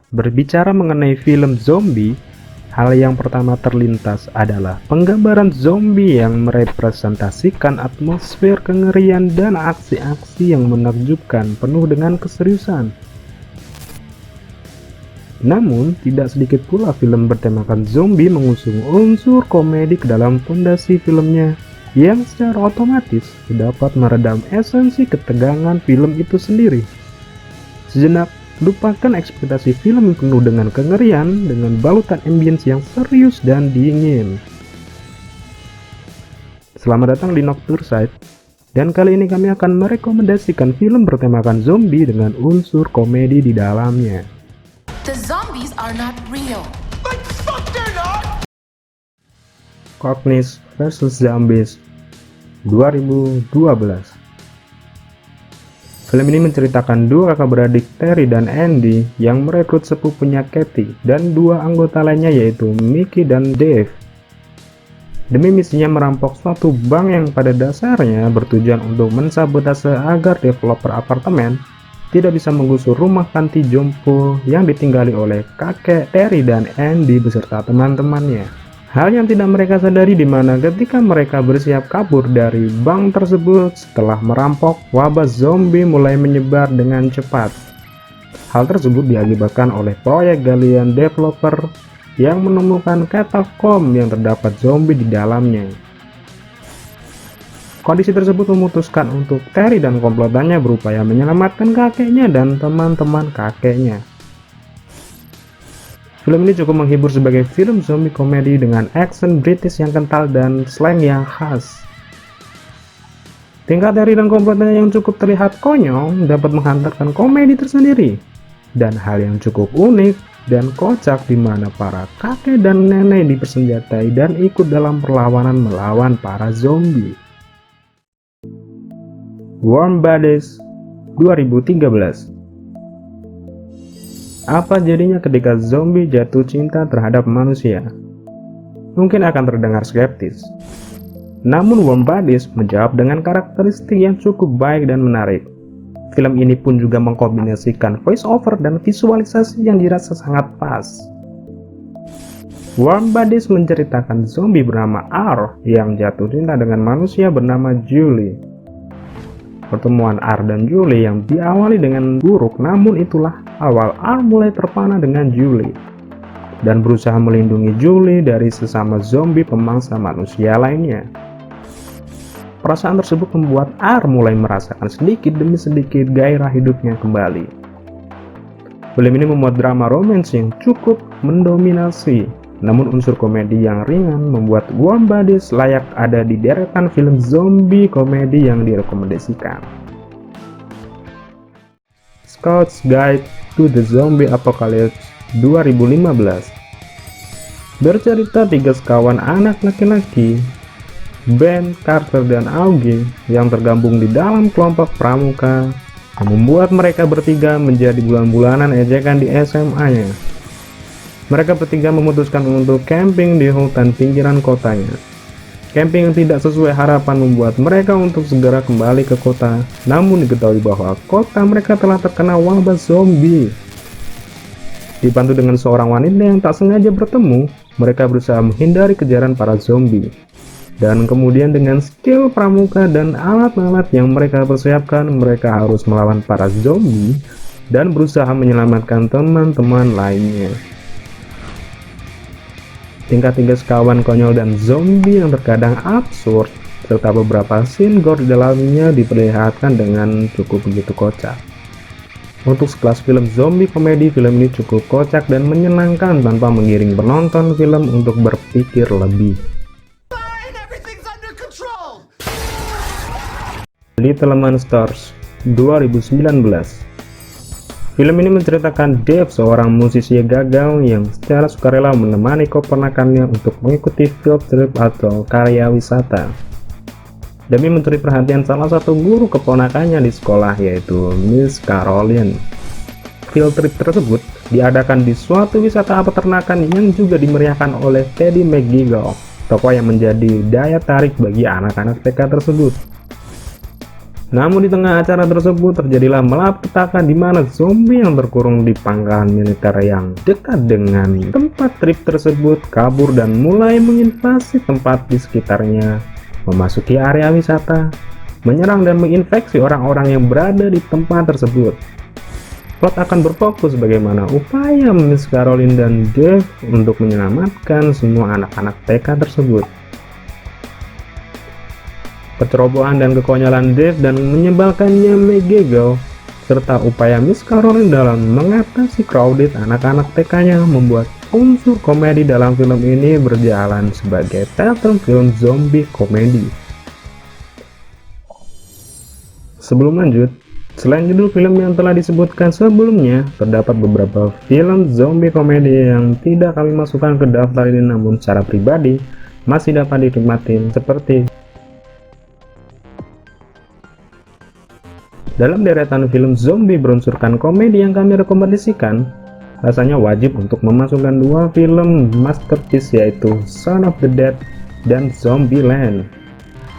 Berbicara mengenai film zombie, hal yang pertama terlintas adalah penggambaran zombie yang merepresentasikan atmosfer kengerian dan aksi-aksi yang menakjubkan penuh dengan keseriusan. Namun, tidak sedikit pula film bertemakan zombie mengusung unsur komedi ke dalam fondasi filmnya, yang secara otomatis dapat meredam esensi ketegangan film itu sendiri. Sejenak, lupakan ekspektasi film yang penuh dengan kengerian dengan balutan ambience yang serius dan dingin. Selamat datang di Nocturside, dan kali ini kami akan merekomendasikan film bertemakan zombie dengan unsur komedi di dalamnya. The zombies are not real. Like fuck they're not! Cogniz vs Zombies 2012. Film ini menceritakan dua kakak beradik Terry dan Andy yang merekrut sepupunya Kathy dan dua anggota lainnya yaitu Mickey dan Dave. Demi misinya merampok suatu bank yang pada dasarnya bertujuan untuk mensabotase agar developer apartemen tidak bisa menggusur rumah panti jompo yang ditinggali oleh kakek Terry dan Andy beserta teman-temannya. Hal yang tidak mereka sadari di mana ketika mereka bersiap kabur dari bank tersebut setelah merampok, wabah zombie mulai menyebar dengan cepat. Hal tersebut diakibatkan oleh proyek galian developer yang menemukan katakom yang terdapat zombie di dalamnya. Kondisi tersebut memutuskan untuk Terry dan komplotannya berupaya menyelamatkan kakeknya dan teman-teman kakeknya. Film ini cukup menghibur sebagai film zombie komedi dengan action British yang kental dan slang yang khas. Tingkah Terry dan komplotannya yang cukup terlihat konyol dapat menghantarkan komedi tersendiri. Dan hal yang cukup unik dan kocak di mana para kakek dan nenek dipersenjatai dan ikut dalam perlawanan melawan para zombie. Warm Bodies 2013. Apa jadinya ketika zombie jatuh cinta terhadap manusia? Mungkin akan terdengar skeptis. Namun Warm Bodies menjawab dengan karakteristik yang cukup baik dan menarik. Film ini pun juga mengkombinasikan voice over dan visualisasi yang dirasa sangat pas. Warm Bodies menceritakan zombie bernama R yang jatuh cinta dengan manusia bernama Julie. Pertemuan R dan Julie yang diawali dengan buruk, namun itulah awal R mulai terpana dengan Julie dan berusaha melindungi Julie dari sesama zombie pemangsa manusia lainnya. Perasaan tersebut membuat R mulai merasakan sedikit demi sedikit gairah hidupnya kembali. Film ini memuat drama romance yang cukup mendominasi, namun unsur komedi yang ringan membuat Warm Bodies layak ada di deretan film zombie komedi yang direkomendasikan. Scout's Guide to the Zombie Apocalypse 2015 bercerita tiga sekawan anak laki-laki, Ben, Carter, dan Augie yang tergabung di dalam kelompok pramuka yang membuat mereka bertiga menjadi bulan-bulanan ejekan di SMA-nya. Mereka bertiga memutuskan untuk camping di hutan pinggiran kotanya. Camping yang tidak sesuai harapan membuat mereka untuk segera kembali ke kota, namun diketahui bahwa kota mereka telah terkena wabah zombie. Dibantu dengan seorang wanita yang tak sengaja bertemu, mereka berusaha menghindari kejaran para zombie. Dan kemudian dengan skill pramuka dan alat-alat yang mereka persiapkan, mereka harus melawan para zombie dan berusaha menyelamatkan teman-teman lainnya. Tingkah tiga sekawan konyol dan zombie yang terkadang absurd serta beberapa scene gore di dalamnya diperlihatkan dengan cukup begitu kocak. Untuk sekelas film zombie komedi, film ini cukup kocak dan menyenangkan tanpa mengiring penonton film untuk berpikir lebih. Fine, everything's under control! Little Monsters 2019. Film ini menceritakan Dave, seorang musisi gagal yang secara sukarela menemani keponakannya untuk mengikuti field trip atau karya wisata. Demi mencuri perhatian salah satu guru keponakannya di sekolah yaitu Miss Caroline. Field trip tersebut diadakan di suatu wisata peternakan yang juga dimeriahkan oleh Teddy McGiggle, tokoh yang menjadi daya tarik bagi anak-anak TK tersebut. Namun di tengah acara tersebut terjadilah malapetaka di mana zombie yang terkurung di pangkalan militer yang dekat dengan tempat trip tersebut kabur dan mulai menginvasi tempat di sekitarnya, memasuki area wisata, menyerang dan menginfeksi orang-orang yang berada di tempat tersebut. Plot akan berfokus bagaimana upaya Miss Caroline dan Dave untuk menyelamatkan semua anak-anak TK tersebut. Kecerobohan dan kekonyolan Dave dan menyebalkannya McGonagall serta upaya Miss Caroline dalam mengatasi crowded anak-anak TK-nya membuat unsur komedi dalam film ini berjalan sebagai pattern film zombie komedi. Sebelum lanjut, selain judul film yang telah disebutkan sebelumnya, terdapat beberapa film zombie komedi yang tidak kami masukkan ke daftar ini namun secara pribadi masih dapat dinikmati seperti dalam deretan film zombie berunsurkan komedi yang kami rekomendasikan, rasanya wajib untuk memasukkan dua film masterpiece yaitu Shaun of the Dead dan Zombieland.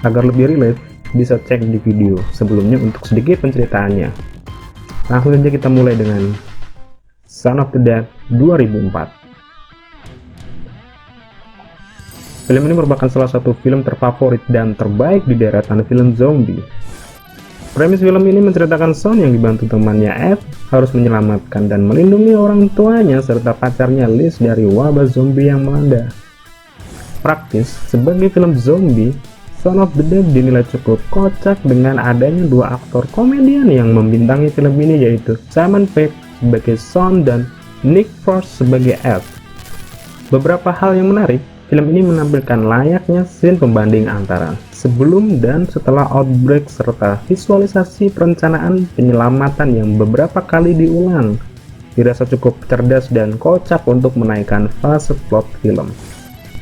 Agar lebih relate, bisa cek di video sebelumnya untuk sedikit penceritaannya. Langsung saja kita mulai dengan Shaun of the Dead 2004. Film ini merupakan salah satu film terfavorit dan terbaik di deretan film zombie. Premis film ini menceritakan Shaun yang dibantu temannya Ed harus menyelamatkan dan melindungi orang tuanya serta pacarnya Liz dari wabah zombie yang melanda. Praktis, sebagai film zombie, Shaun of the Dead dinilai cukup kocak dengan adanya dua aktor komedian yang membintangi film ini yaitu Simon Pegg sebagai Shaun dan Nick Frost sebagai Ed. Beberapa hal yang menarik, film ini menampilkan layaknya scene pembanding antara sebelum dan setelah outbreak serta visualisasi perencanaan penyelamatan yang beberapa kali diulang. Dirasa cukup cerdas dan kocak untuk menaikkan fase plot film.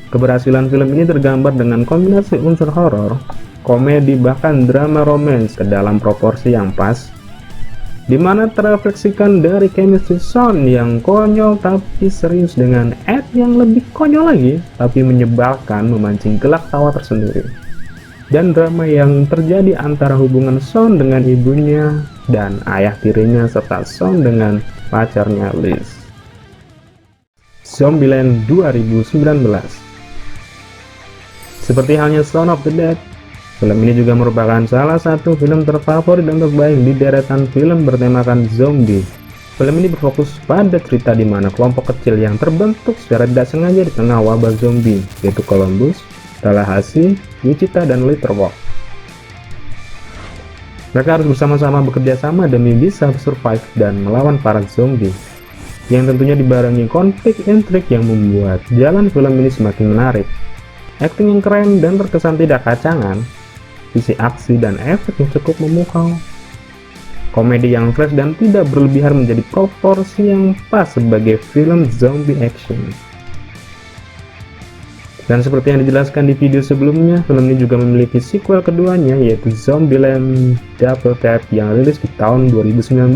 Keberhasilan film ini tergambar dengan kombinasi unsur horor, komedi bahkan drama romance ke dalam proporsi yang pas, di mana terrefleksikan dari chemistry Shaun yang konyol tapi serius dengan Ed yang lebih konyol lagi tapi menyebalkan memancing gelak tawa tersendiri, dan drama yang terjadi antara hubungan Shaun dengan ibunya dan ayah tirinya serta Shaun dengan pacarnya Liz. Zombieland 2019. Seperti halnya Shaun of the Dead, film ini juga merupakan salah satu film terfavorit dan terbaik di deretan film bertemakan zombie. Film ini berfokus pada cerita di mana kelompok kecil yang terbentuk secara tidak sengaja di tengah wabah zombie, yaitu Columbus, Tallahassee, Wichita, dan Little Rock. Mereka harus bersama-sama bekerja sama demi bisa survive dan melawan para zombie, yang tentunya dibarengi konflik intrik yang membuat jalan film ini semakin menarik. Akting yang keren dan terkesan tidak kacangan, sisi aksi dan efek yang cukup memukau, komedi yang fresh dan tidak berlebihan menjadi proporsi yang pas sebagai film zombie action. Dan seperti yang dijelaskan di video sebelumnya, film ini juga memiliki sequel keduanya yaitu Zombieland Double Tap yang rilis di tahun 2019,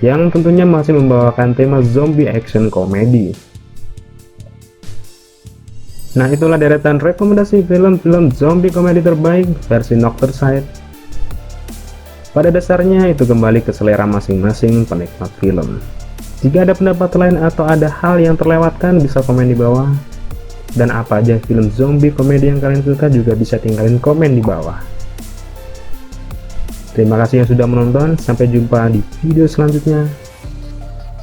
yang tentunya masih membawakan tema zombie action komedi. Nah, itulah deretan rekomendasi film-film zombie komedi terbaik versi Nocturside. Pada dasarnya itu kembali ke selera masing-masing penikmat film. Jika ada pendapat lain atau ada hal yang terlewatkan bisa komen di bawah. Dan apa aja film zombie komedi yang kalian suka juga bisa tinggalin komen di bawah. Terima kasih yang sudah menonton, sampai jumpa di video selanjutnya.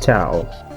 Ciao.